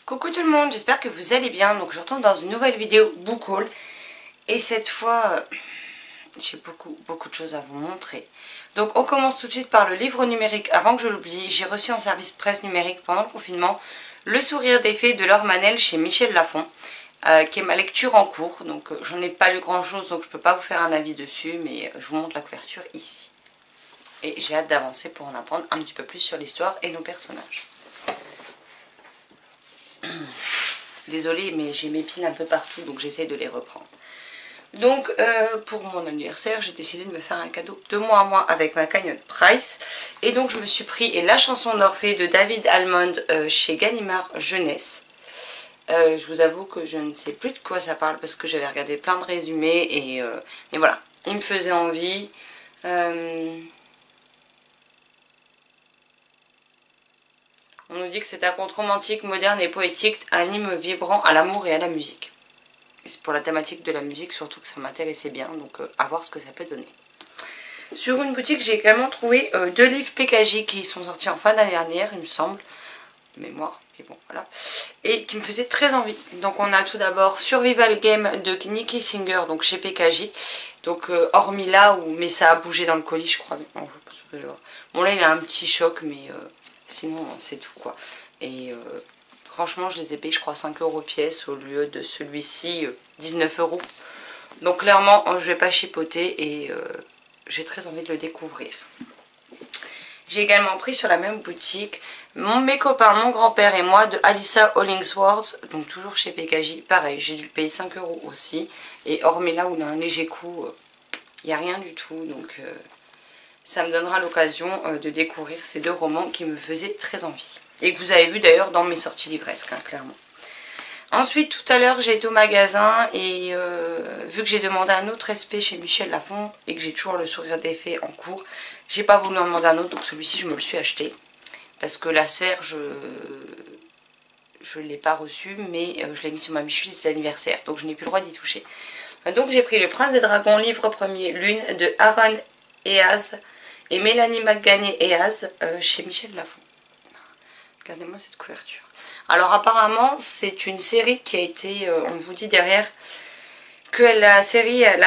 Coucou tout le monde, j'espère que vous allez bien. Donc je retourne dans une nouvelle vidéo book haul. Et cette fois, j'ai beaucoup de choses à vous montrer. Donc on commence tout de suite par le livre numérique. Avant que je l'oublie, j'ai reçu en service presse numérique pendant le confinement Le sourire des fées de Laure Manel chez Michel Lafon, qui est ma lecture en cours. Donc j'en ai pas lu grand chose, donc je peux pas vous faire un avis dessus, mais je vous montre la couverture ici. Et j'ai hâte d'avancer pour en apprendre un petit peu plus sur l'histoire et nos personnages. Désolée, mais j'ai mes piles un peu partout, donc j'essaie de les reprendre. Donc, pour mon anniversaire, j'ai décidé de me faire un cadeau de mois à mois avec ma cagnotte Price. Et donc, je me suis pris La chanson d'Orphée de David Almond chez Gallimard Jeunesse. Je vous avoue que je ne sais plus de quoi ça parle parce que j'avais regardé plein de résumés. Et voilà, il me faisait envie. On nous dit que c'est un conte romantique, moderne et poétique, un hymne vibrant à l'amour et à la musique. Et c'est pour la thématique de la musique surtout que ça m'intéressait bien, donc à voir ce que ça peut donner. Sur une boutique, j'ai également trouvé 2 livres PKJ qui sont sortis en fin d'année dernière, il me semble, de mémoire, mais bon, voilà, et qui me faisaient très envie. Donc on a tout d'abord Survival Game de Nikki Singer, donc chez PKJ, donc hormis là où, mais ça a bougé dans le colis, je crois. Bon là il a un petit choc, mais sinon c'est tout quoi. Et franchement je les ai payés je crois 5 € pièce au lieu de celui-ci 19 €. Donc clairement je vais pas chipoter et j'ai très envie de le découvrir. J'ai également pris sur la même boutique Mes copains, mon grand-père et moi de Alyssa Hollingsworth, donc toujours chez PKJ. Pareil, j'ai dû le payer 5 € aussi. Et hormis là où il a un léger coût, il n'y a rien du tout. Donc ça me donnera l'occasion de découvrir ces 2 romans qui me faisaient très envie. Et que vous avez vu d'ailleurs dans mes sorties livresques, hein, clairement. Ensuite, tout à l'heure, j'ai été au magasin et vu que j'ai demandé un autre SP chez Michel Lafon et que j'ai toujours le sourire des fées en cours, j'ai pas voulu en demander un autre, donc celui-ci, je me le suis acheté. Parce que la sphère, je ne l'ai pas reçue, mais je l'ai mis sur ma wishlist d'anniversaire, donc je n'ai plus le droit d'y toucher. Donc j'ai pris Le Prince des Dragons, livre premier, Lune, de Aaron Eaz et Mélanie McGanney-Eaz chez Michel Lafon. Regardez-moi cette couverture. Alors apparemment c'est une série qui a été, on vous dit derrière, que la saga,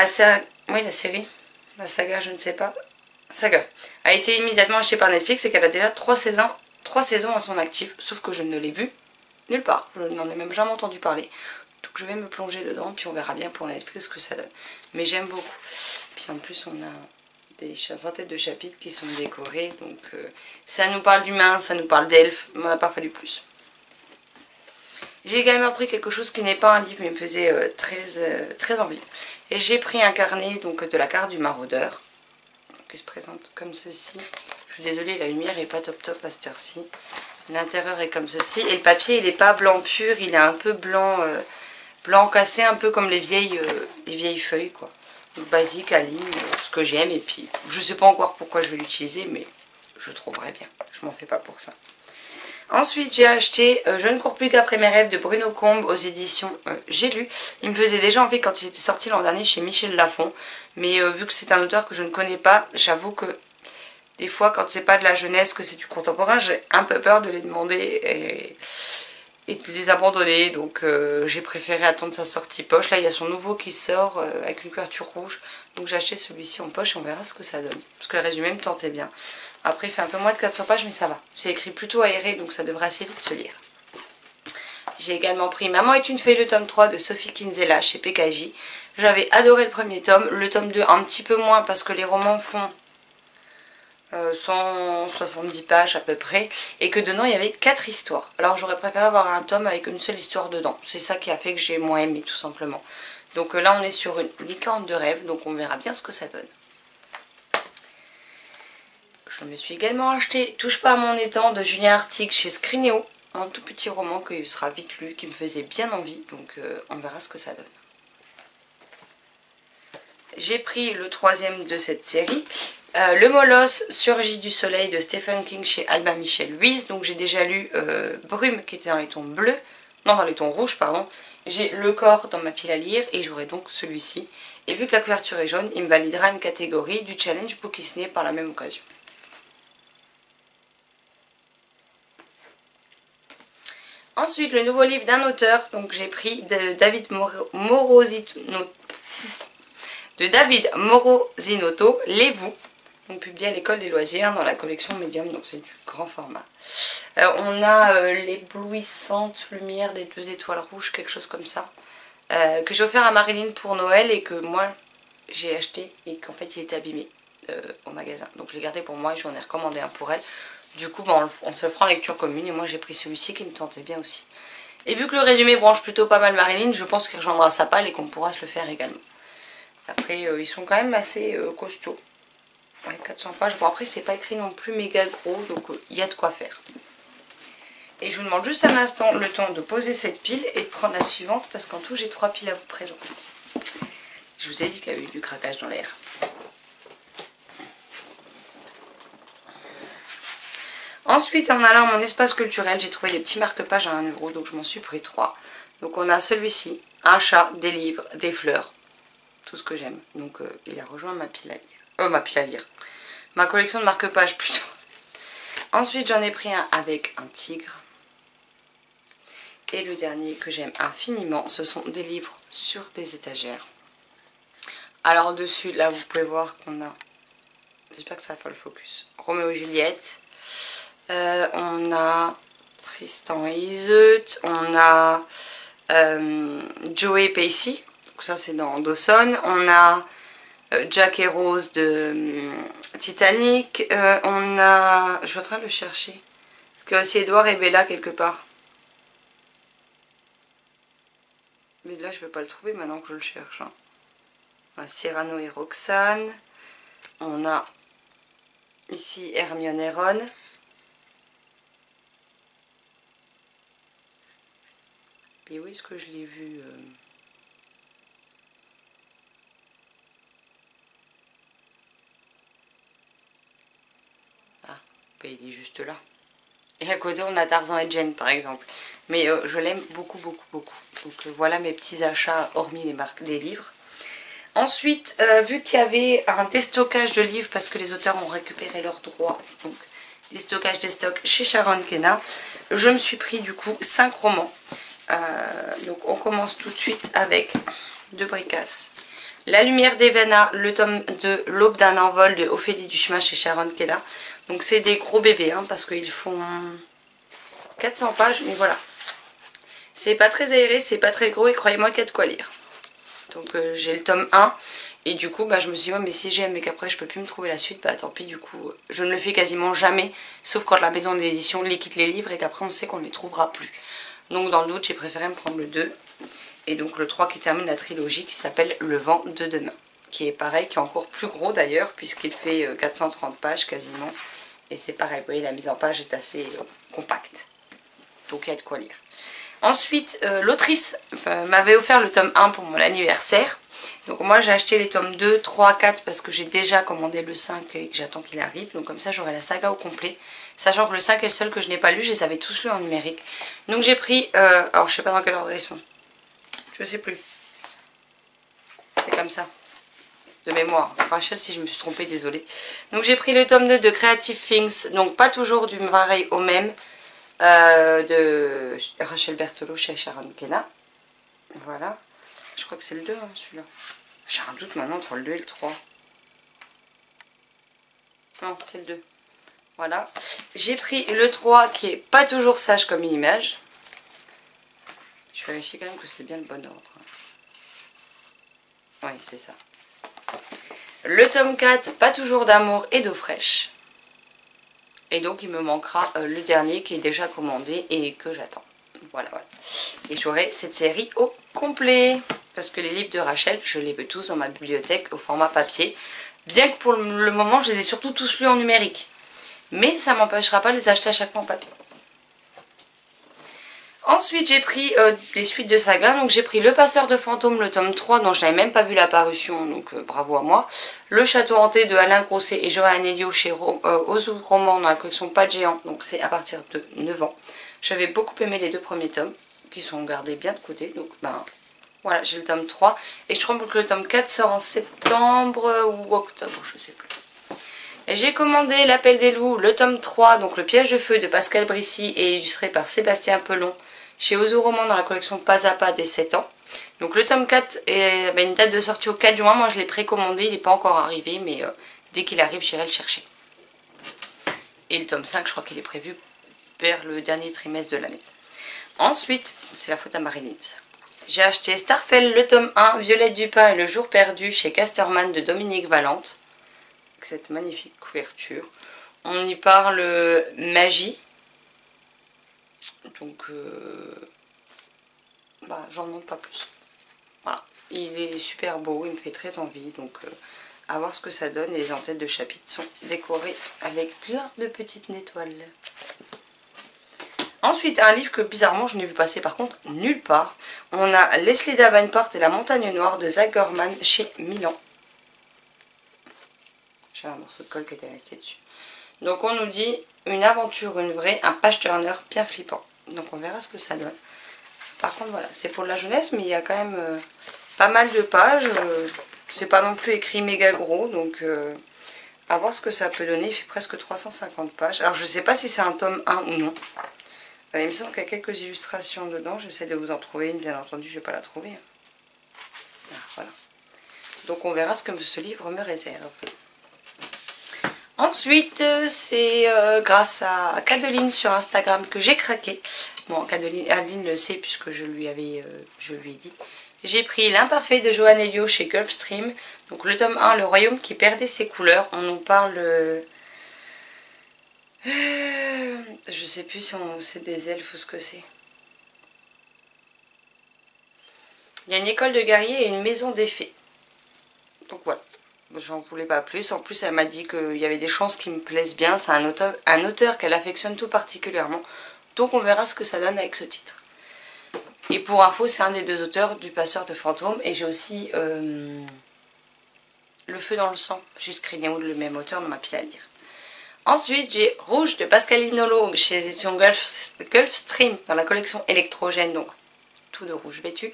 je ne sais pas, saga, a été immédiatement achetée par Netflix et qu'elle a déjà 3 saisons à son actif, sauf que je ne l'ai vue nulle part, je n'en ai même jamais entendu parler. Donc je vais me plonger dedans, puis on verra bien pour Netflix ce que ça donne. Mais j'aime beaucoup. Puis en plus on a des centaines de chapitres qui sont décorés, donc ça nous parle d'humains, ça nous parle d'elfes, il m'en a pas fallu plus. J'ai également pris quelque chose qui n'est pas un livre mais me faisait très envie. Et j'ai pris un carnet donc, de la carte du maraudeur, qui se présente comme ceci. Je suis désolée, la lumière n'est pas top à cette heure-ci. L'intérieur est comme ceci. Et le papier, il n'est pas blanc pur, il est un peu blanc, blanc cassé, un peu comme les vieilles feuilles, quoi. Donc basique, à ligne, ce que j'aime. Et puis, je ne sais pas encore pourquoi je vais l'utiliser, mais je trouverai bien. Je m'en fais pas pour ça. Ensuite, j'ai acheté Je ne cours plus qu'après mes rêves de Bruno Combe aux éditions J'ai lu. Il me faisait déjà envie quand il était sorti l'an dernier chez Michel Lafon. Mais vu que c'est un auteur que je ne connais pas, j'avoue que des fois, quand c'est pas de la jeunesse, que c'est du contemporain, j'ai un peu peur de les demander et de les abandonner. Donc j'ai préféré attendre sa sortie poche. Là, il y a son nouveau qui sort avec une couverture rouge. Donc j'ai acheté celui-ci en poche et on verra ce que ça donne. Parce que le résumé me tentait bien. Après, il fait un peu moins de 400 pages, mais ça va. C'est écrit plutôt aéré, donc ça devrait assez vite se lire. J'ai également pris Maman est une fée, le tome 3 de Sophie Kinsella chez PKJ. J'avais adoré le premier tome. Le tome 2, un petit peu moins, parce que les romans font 170 pages à peu près. Et que dedans, il y avait 4 histoires. Alors, j'aurais préféré avoir un tome avec une seule histoire dedans. C'est ça qui a fait que j'ai moins aimé, tout simplement. Donc là, on est sur une licorne de rêve, donc on verra bien ce que ça donne. Je me suis également acheté Touche pas à mon étang de Julien Artigue chez Scrinéo. Un tout petit roman qui sera vite lu, qui me faisait bien envie. Donc on verra ce que ça donne. J'ai pris le 3e de cette série. Le Molosse surgit du soleil de Stephen King chez Albin Michel Louise. Donc j'ai déjà lu Brume qui était dans les tons bleus. Non, dans les tons rouges, pardon. J'ai Le Corps dans ma pile à lire et j'aurai donc celui-ci. Et vu que la couverture est jaune, il me validera une catégorie du challenge Bookisney par la même occasion. Ensuite, le nouveau livre d'un auteur, donc j'ai pris de David Morosinotto, Les Vous, donc publié à l'école des loisirs dans la collection Medium, donc c'est du grand format. On a l'éblouissante lumière des 2 étoiles rouges, quelque chose comme ça, que j'ai offert à Marilyn pour Noël et que moi j'ai acheté et qu'en fait il était abîmé au magasin. Donc je l'ai gardé pour moi et j'en ai recommandé un pour elle. Du coup on se le fera en lecture commune et moi j'ai pris celui-ci qui me tentait bien aussi. Et vu que le résumé branche plutôt pas mal Marilyn, je pense qu'il rejoindra sa palle et qu'on pourra se le faire également. Après ils sont quand même assez costauds. Ouais, 400 pages. Bon après c'est pas écrit non plus méga gros, donc il y a de quoi faire. Et je vous demande juste un instant le temps de poser cette pile et de prendre la suivante parce qu'en tout j'ai 3 piles à vous présenter. Je vous ai dit qu'il y avait eu du craquage dans l'air. Ensuite, en allant à mon espace culturel, j'ai trouvé des petits marque-pages à 1 €, donc je m'en suis pris 3. Donc on a celui-ci, un chat, des livres, des fleurs, tout ce que j'aime. Donc il a rejoint ma pile à lire. Ma collection de marque-pages plutôt. Ensuite, j'en ai pris un avec un tigre. Et le dernier que j'aime infiniment, ce sont des livres sur des étagères. Alors dessus, là vous pouvez voir qu'on a, j'espère que ça va faire le focus, Roméo et Juliette. On a Tristan et Iseut, on a Joey et Pacey, donc ça c'est dans Dawson, on a Jack et Rose de Titanic, on a, je suis en train de le chercher, parce qu'il y a aussi Edouard et Bella quelque part. Mais là je ne vais pas le trouver maintenant que je le cherche. Hein. On a Cyrano et Roxane, on a ici Hermione et Ron. Et où est-ce que je l'ai vu Ah, il est juste là. Et à côté, on a Tarzan et Jane, par exemple. Mais je l'aime beaucoup, beaucoup, beaucoup. Donc voilà mes petits achats, hormis les livres. Ensuite, vu qu'il y avait un déstockage de livres, parce que les auteurs ont récupéré leurs droits, donc déstockage des stocks chez Sharon Kenna, je me suis pris du coup 5 romans. Donc on commence tout de suite avec deux bricasses. La lumière d'Evena, le tome de L'aube d'un envol de Ophélie Duchemin chez Sharon Kenna. Donc c'est des gros bébés hein, parce qu'ils font 400 pages, mais voilà. C'est pas très aéré, c'est pas très gros et croyez-moi qu'il y a de quoi lire. Donc j'ai le tome 1 et du coup je me suis dit ouais, mais si j'aime et qu'après je peux plus me trouver la suite, bah tant pis, du coup je ne le fais quasiment jamais, sauf quand la maison d'édition liquide les livres et qu'après on sait qu'on ne les trouvera plus. Donc dans le doute, j'ai préféré me prendre le 2. Et donc le 3 qui termine la trilogie qui s'appelle Le vent de demain. Qui est pareil, qui est encore plus gros d'ailleurs, puisqu'il fait 430 pages quasiment. Et c'est pareil, vous voyez, la mise en page est assez compacte. Donc il y a de quoi lire. Ensuite, l'autrice m'avait offert le tome 1 pour mon anniversaire. Donc moi j'ai acheté les tomes 2, 3, 4 parce que j'ai déjà commandé le 5 et que j'attends qu'il arrive. Donc comme ça j'aurai la saga au complet. Sachant que le 5 est le seul que je n'ai pas lu, je les avais tous lus en numérique. Donc j'ai pris, alors je sais pas dans quel ordre ils sont. Je sais plus. C'est comme ça. De mémoire. Rachel, si je me suis trompée, désolée. Donc j'ai pris le tome 2 de Creative Things. Donc pas toujours du pareil au même. De Rachel Berthelot chez Sharon Kenna. Voilà. Je crois que c'est le 2 hein, celui-là. J'ai un doute maintenant entre le 2 et le 3. Non, c'est le 2. Voilà. J'ai pris le 3 qui est pas toujours sage comme une image. Je vérifie quand même que c'est bien le bon ordre. Oui, c'est ça. Le tome 4, pas toujours d'amour et d'eau fraîche. Et donc il me manquera le dernier qui est déjà commandé et que j'attends. Voilà, voilà. Et j'aurai cette série au complet. Parce que les livres de Rachel, je les veux tous dans ma bibliothèque au format papier. Bien que pour le moment, je les ai surtout tous lus en numérique. Mais ça ne m'empêchera pas de les acheter à chaque fois en papier. Ensuite, j'ai pris les suites de saga. Donc j'ai pris Le Passeur de fantômes, le tome 3, dont je n'avais même pas vu la parution, donc bravo à moi. Le Château hanté de Alain Grosset et Johan Elio chez Ozu Roman dans la collection Pas de géant. Donc c'est à partir de 9 ans. J'avais beaucoup aimé les 2 premiers tomes, qui sont gardés bien de côté. Donc ben voilà, j'ai le tome 3. Et je crois que le tome 4 sort en septembre ou octobre, je sais plus. J'ai commandé L'Appel des loups, le tome 3, donc Le piège de feu de Pascal Brissy et illustré par Sébastien Pelon chez Ozo Roman dans la collection Pas à Pas des 7 ans. Donc le tome 4 a une date de sortie au 4 juin, moi je l'ai précommandé, il n'est pas encore arrivé, mais dès qu'il arrive j'irai le chercher. Et le tome 5 je crois qu'il est prévu vers le dernier trimestre de l'année. Ensuite, c'est la faute à Marilyn. J'ai acheté Starfell le tome 1, Violette Dupin et le jour perdu chez Casterman de Dominique Valente. Avec cette magnifique couverture. On y parle magie. Donc, j'en montre pas plus. Voilà. Il est super beau, il me fait très envie. Donc, à voir ce que ça donne. Et les en-têtes de chapitres sont décorées avec plein de petites étoiles. Ensuite, un livre que bizarrement je n'ai vu passer par contre nulle part. On a Leslie Davenport et la montagne noire de Zach Gorman chez Milan. J'ai un morceau de colle qui était resté dessus. Donc on nous dit une aventure, une vraie, un page-turner bien flippant. Donc on verra ce que ça donne. Par contre voilà, c'est pour la jeunesse mais il y a quand même pas mal de pages. C'est pas non plus écrit méga gros donc à voir ce que ça peut donner. Il fait presque 350 pages. Alors je sais pas si c'est un tome 1 ou non. Il me semble qu'il y a quelques illustrations dedans. J'essaie de vous en trouver une, bien entendu, je ne vais pas la trouver. Ah, voilà. Donc on verra ce que ce livre me réserve. Ensuite, c'est grâce à Cadeline sur Instagram que j'ai craqué. Bon, Cadeline le sait puisque je lui ai dit. J'ai pris L'Imparfait de Johan Elio chez Gulfstream. Donc le tome 1, Le Royaume qui perdait ses couleurs. On nous parle... je sais plus si c'est des elfes ou ce que c'est. Il y a une école de guerriers et une maison des fées. Donc voilà. J'en voulais pas plus. En plus, elle m'a dit qu'il y avait des chances qui me plaisent bien. C'est un auteur qu'elle affectionne tout particulièrement. Donc on verra ce que ça donne avec ce titre. Et pour info, c'est un des deux auteurs du Passeur de fantômes. Et j'ai aussi Le Feu dans le sang, chez Scrigno, le même auteur dans ma pile à lire. Ensuite, j'ai Rouge de Pascaline Nolo chez les éditions Gulfstream dans la collection électrogène, donc tout de rouge vêtu.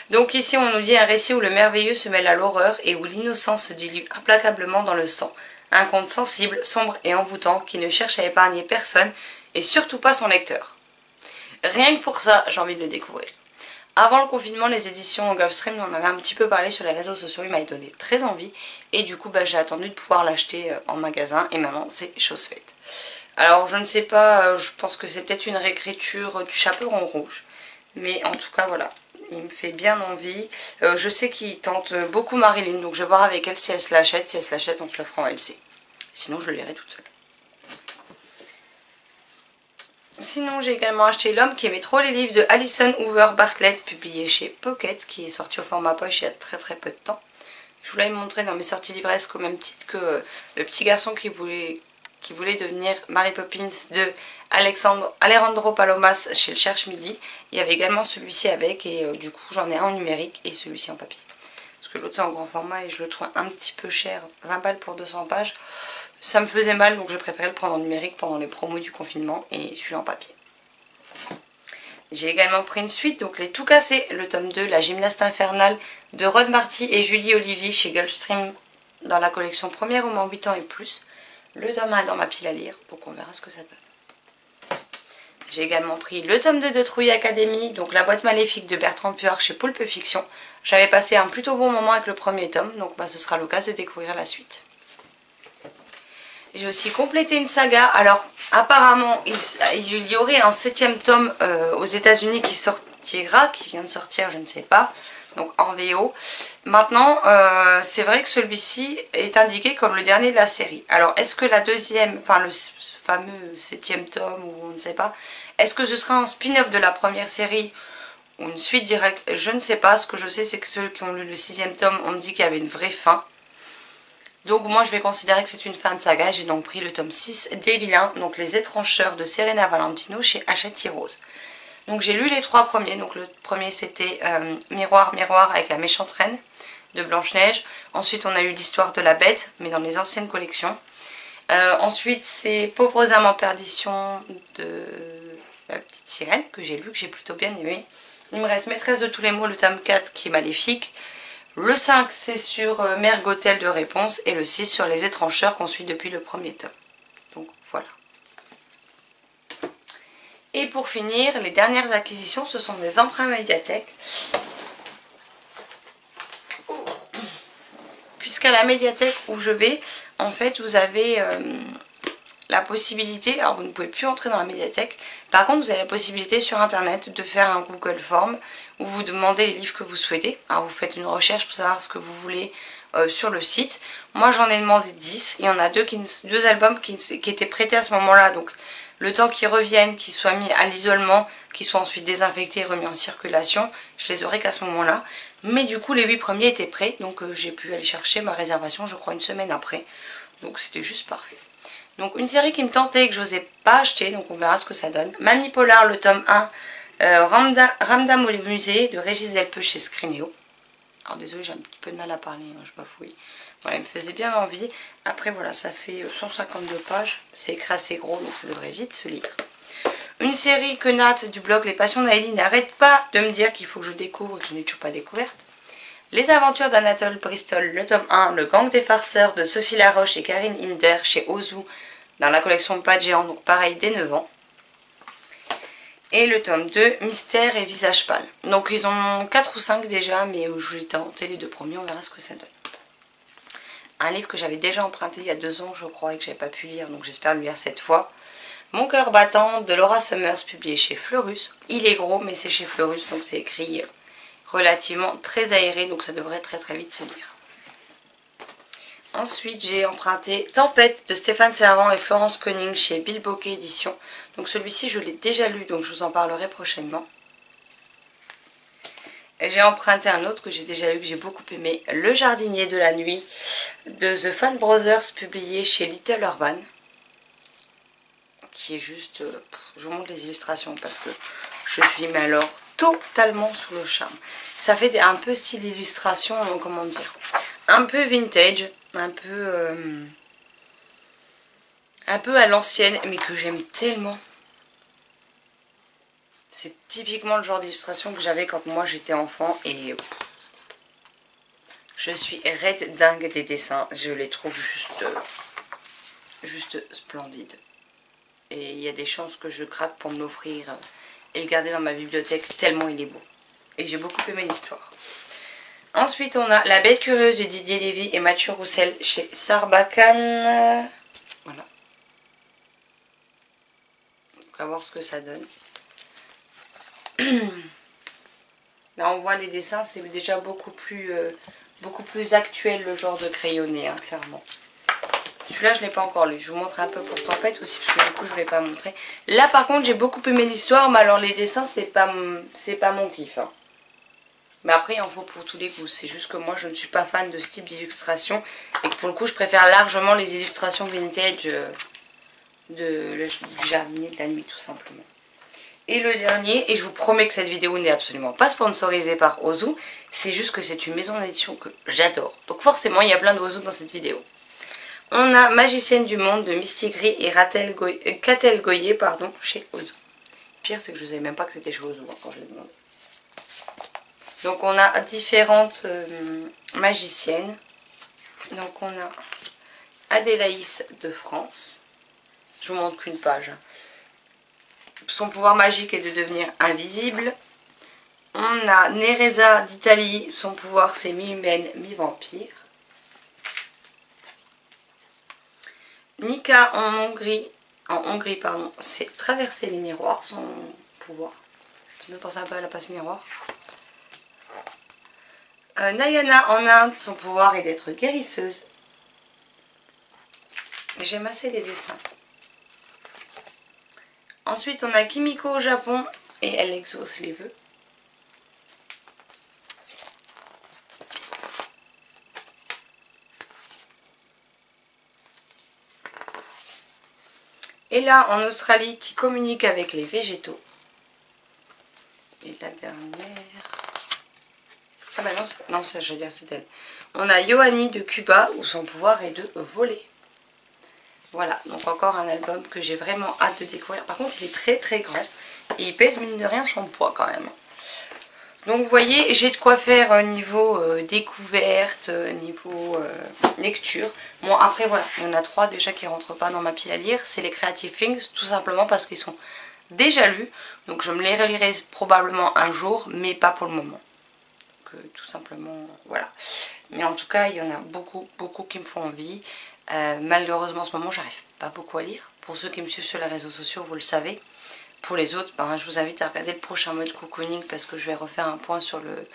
Donc ici, on nous dit un récit où le merveilleux se mêle à l'horreur et où l'innocence se dilue implacablement dans le sang. Un conte sensible, sombre et envoûtant qui ne cherche à épargner personne et surtout pas son lecteur. Rien que pour ça, j'ai envie de le découvrir. Avant le confinement, les éditions Gulfstream, on en avait un petit peu parlé sur les réseaux sociaux, il m'avait donné très envie. Et du coup, j'ai attendu de pouvoir l'acheter en magasin et maintenant c'est chose faite. Alors je ne sais pas, je pense que c'est peut-être une réécriture du Chaperon Rouge. Mais en tout cas, voilà, il me fait bien envie. Je sais qu'il tente beaucoup Marilyn, donc je vais voir avec elle si elle se l'achète. Si elle se l'achète, on se le fera en LC. Sinon, je le lirai toute seule. Sinon, j'ai également acheté L'homme qui aimait trop les livres de Alison Hoover Bartlett, publié chez Pocket, qui est sorti au format poche il y a très peu de temps. Je vous l'avais montré dans mes sorties livresques au même titre que Le petit garçon qui voulait devenir Mary Poppins de Alejandro Palomas chez le Cherche Midi. Il y avait également celui-ci avec et du coup j'en ai un en numérique et celui-ci en papier. Parce que l'autre c'est en grand format et je le trouve un petit peu cher, 20 balles pour 200 pages. Ça me faisait mal donc je préférais le prendre en numérique pendant les promos du confinement et celui en papier. J'ai également pris une suite, donc Les Tout Cassés, le tome 2, La Gymnaste Infernale de Rod Marty et Julie Olivier chez Gulfstream dans la collection Premier roman 8 ans et plus. Le tome 1 est dans ma pile à lire, donc on verra ce que ça donne. J'ai également pris le tome 2 de Trouille Academy, donc La Boîte Maléfique de Bertrand Puard chez Poulpe Fiction. J'avais passé un plutôt bon moment avec le premier tome, donc ce sera l'occasion de découvrir la suite. J'ai aussi complété une saga. Alors apparemment il y aurait un 7e tome aux États-Unis qui sortira, qui vient de sortir, je ne sais pas, donc en VO. Maintenant c'est vrai que celui-ci est indiqué comme le dernier de la série. Alors est-ce que la deuxième, enfin le fameux 7e tome ou on ne sait pas, est-ce que ce sera un spin-off de la première série ou une suite directe? Je ne sais pas. Ce que je sais c'est que ceux qui ont lu le 6e tome on me dit qu'il y avait une vraie fin. Donc moi je vais considérer que c'est une fin de saga. J'ai donc pris le tome 6 des vilains, donc Les Étrancheurs de Serena Valentino chez Hachette Rose. Donc j'ai lu les 3 premiers. Donc le premier c'était Miroir, Miroir avec la méchante reine de Blanche-Neige. Ensuite on a eu l'histoire de la bête, mais dans les anciennes collections. Ensuite c'est Pauvres âmes en perdition de la petite sirène que j'ai lu, que j'ai plutôt bien aimé. Il me reste Maîtresse de tous les mots, le tome 4 qui est maléfique. Le 5 c'est sur Mère Gothel de Réponse et le 6 sur Les Étrancheurs qu'on suit depuis le premier tome. Donc voilà. Et pour finir, les dernières acquisitions, ce sont des emprunts médiathèque. Puisqu'à la médiathèque où je vais, en fait, vous avez la possibilité, alors vous ne pouvez plus entrer dans la médiathèque, par contre vous avez la possibilité sur internet de faire un Google Form où vous demandez les livres que vous souhaitez. Alors vous faites une recherche pour savoir ce que vous voulez sur le site. Moi j'en ai demandé 10, il y en a deux albums qui étaient prêtés à ce moment-là, donc le temps qu'ils reviennent, qu'ils soient mis à l'isolement, qu'ils soient ensuite désinfectés et remis en circulation, je les aurai qu'à ce moment-là. Mais du coup les 8 premiers étaient prêts, donc j'ai pu aller chercher ma réservation je crois une semaine après, donc c'était juste parfait. Donc une série qui me tentait et que je n'osais pas acheter, donc on verra ce que ça donne. Mamie Polar, le tome 1, Ramdam au musée de Régis Delpeux chez Scrinéo. Alors désolé, j'ai un petit peu de mal à parler, je bafouille. Voilà, il me faisait bien envie. Après voilà, ça fait 152 pages, c'est écrit assez gros, donc ça devrait vite se lire. Une série que Nat du blog Les Passions d'Aélie n'arrête pas de me dire qu'il faut que je découvre et que je n'ai toujours pas découverte. Les aventures d'Anatole Bristol, le tome 1, Le gang des farceurs de Sophie Laroche et Karine Hinder chez Ozu dans la collection Pas de géant, donc pareil dès 9 ans. Et le tome 2, Mystère et visage pâle. Donc ils en ont 4 ou 5 déjà, mais je vais tenter les 2 premiers, on verra ce que ça donne. Un livre que j'avais déjà emprunté il y a 2 ans je crois et que j'avais pas pu lire, donc j'espère le lire cette fois. Mon cœur battant de Laura Summers, publié chez Fleurus. Il est gros mais c'est chez Fleurus, donc c'est écrit relativement très aéré, donc ça devrait très vite se lire. Ensuite j'ai emprunté Tempête de Stéphane Servant et Florence Koenig chez Bilboquet Édition. Donc celui-ci je l'ai déjà lu, donc je vous en parlerai prochainement. Et j'ai emprunté un autre que j'ai déjà lu, que j'ai beaucoup aimé, Le jardinier de la nuit de The Fan Brothers, publié chez Little Urban. Qui est juste... je vous montre les illustrations parce que je suis mais alors totalement sous le charme. Ça fait un peu style illustration, comment dire, un peu vintage, un peu à l'ancienne, mais que j'aime tellement. C'est typiquement le genre d'illustration que j'avais quand moi j'étais enfant et je suis raide dingue des dessins. Je les trouve juste splendides. Et il y a des chances que je craque pour me l'offrir et le garder dans ma bibliothèque tellement il est beau. Et j'ai beaucoup aimé l'histoire. Ensuite on a La Bête curieuse de Didier Lévy et Mathieu Roussel chez Sarbacane. Voilà. On va voir ce que ça donne. Là on voit les dessins, c'est déjà beaucoup plus actuel le genre de crayonné, hein, clairement. Celui-là je ne l'ai pas encore lu, je vous montre un peu pour Tempête aussi parce que du coup je ne l'ai pas montré. Là par contre j'ai beaucoup aimé l'histoire, mais alors les dessins c'est pas mon kiff. Hein. Mais après il en faut pour tous les goûts, c'est juste que moi je ne suis pas fan de ce type d'illustration et que pour le coup je préfère largement les illustrations vintage du jardinier de la nuit tout simplement. Et le dernier, et je vous promets que cette vidéo n'est absolument pas sponsorisée par Ozu, c'est juste que c'est une maison d'édition que j'adore. Donc forcément il y a plein d'Ozu dans cette vidéo. On a Magicienne du monde de Misty Gris et Catel Goyer chez Ozu. Le pire c'est que je ne savais même pas que c'était chez Ozu quand je l'ai demandé. Donc on a différentes magiciennes. Donc on a Adélaïs de France. Je vous montre qu'une page. Son pouvoir magique est de devenir invisible. On a Nereza d'Italie. Son pouvoir c'est mi-humaine, mi-vampire. Nika en Hongrie, c'est traverser les miroirs, son pouvoir. Ça me pense un peu à la passe miroir. Nayana en Inde, son pouvoir est d'être guérisseuse. J'aime assez les dessins. Ensuite on a Kimiko au Japon et elle exauce les vœux. Et là en Australie qui communique avec les végétaux. Et la dernière... Ah bah non, ça je veux dire c'est elle. On a Yohani de Cuba où son pouvoir est de voler. Voilà, donc encore un album que j'ai vraiment hâte de découvrir. Par contre il est très grand et il pèse mine de rien son poids quand même. Donc vous voyez, j'ai de quoi faire niveau découverte, niveau lecture. Bon après voilà, il y en a 3 déjà qui ne rentrent pas dans ma pile à lire. C'est les Creative Things, tout simplement parce qu'ils sont déjà lus. Donc je me les relirai probablement un jour, mais pas pour le moment. Donc tout simplement, voilà. Mais en tout cas, il y en a beaucoup, beaucoup qui me font envie. Malheureusement, en ce moment, j'arrive pas beaucoup à lire. Pour ceux qui me suivent sur les réseaux sociaux, vous le savez. Pour les autres, ben, je vous invite à regarder le prochain mode cocooning parce que je vais refaire un point sur le...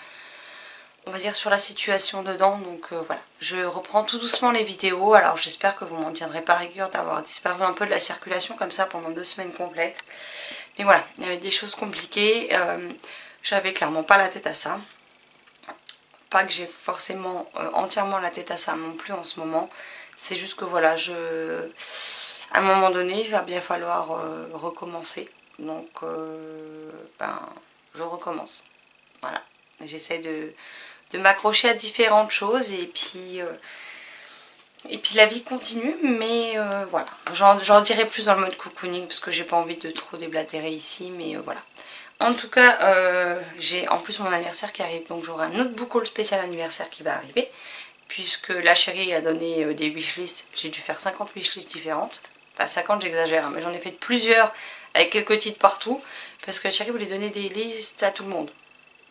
on va dire sur la situation dedans. Donc voilà, je reprends tout doucement les vidéos. Alors j'espère que vous m'en tiendrez pas rigueur d'avoir disparu un peu de la circulation comme ça pendant 2 semaines complètes. Mais voilà, il y avait des choses compliquées. J'avais clairement pas la tête à ça. Pas que j'ai forcément entièrement la tête à ça non plus en ce moment. C'est juste que voilà, à un moment donné, il va bien falloir recommencer. Donc, je recommence. Voilà. J'essaie de m'accrocher à différentes choses et puis la vie continue. Mais voilà. J'en dirai plus dans le mode cocooning parce que j'ai pas envie de trop déblatérer ici. Mais voilà. En tout cas, j'ai en plus mon anniversaire qui arrive. Donc j'aurai un autre book haul spécial anniversaire qui va arriver. Puisque la chérie a donné des wishlists. J'ai dû faire 50 wishlists différentes. Enfin 50 j'exagère, mais j'en ai fait plusieurs avec quelques titres partout. Parce que la chérie voulait donner des listes à tout le monde.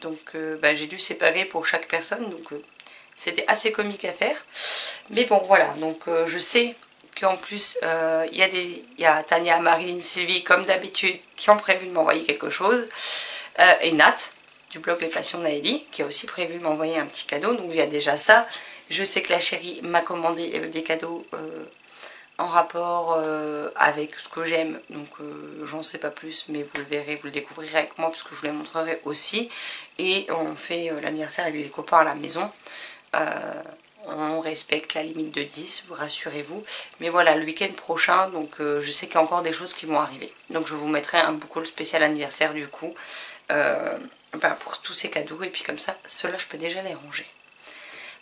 Donc j'ai dû séparer pour chaque personne. Donc c'était assez comique à faire. Mais bon voilà, donc je sais qu'en plus il y a Tania, Marilyn, Sylvie comme d'habitude qui ont prévu de m'envoyer quelque chose. Et Nat du blog Les Passions Naëlie qui a aussi prévu de m'envoyer un petit cadeau. Donc il y a déjà ça. Je sais que la chérie m'a commandé des cadeaux en rapport avec ce que j'aime. Donc j'en sais pas plus, mais vous le verrez, vous le découvrirez avec moi parce que je vous les montrerai aussi. Et on fait l'anniversaire avec les copains à la maison. On respecte la limite de 10, vous rassurez-vous. Mais voilà, le week-end prochain, donc je sais qu'il y a encore des choses qui vont arriver. Donc je vous mettrai un book haul spécial anniversaire du coup. Pour tous ces cadeaux. Et puis comme ça, ceux-là, je peux déjà les ranger.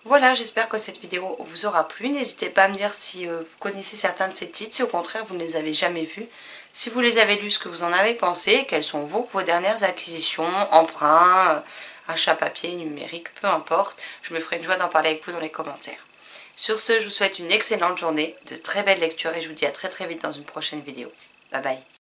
Voilà, j'espère que cette vidéo vous aura plu. N'hésitez pas à me dire si vous connaissez certains de ces titres, si au contraire vous ne les avez jamais vus. Si vous les avez lus, ce que vous en avez pensé, quelles sont vos dernières acquisitions, emprunts, achats papier, numérique, peu importe. Je me ferai une joie d'en parler avec vous dans les commentaires. Sur ce, je vous souhaite une excellente journée, de très belles lectures et je vous dis à très vite dans une prochaine vidéo. Bye bye.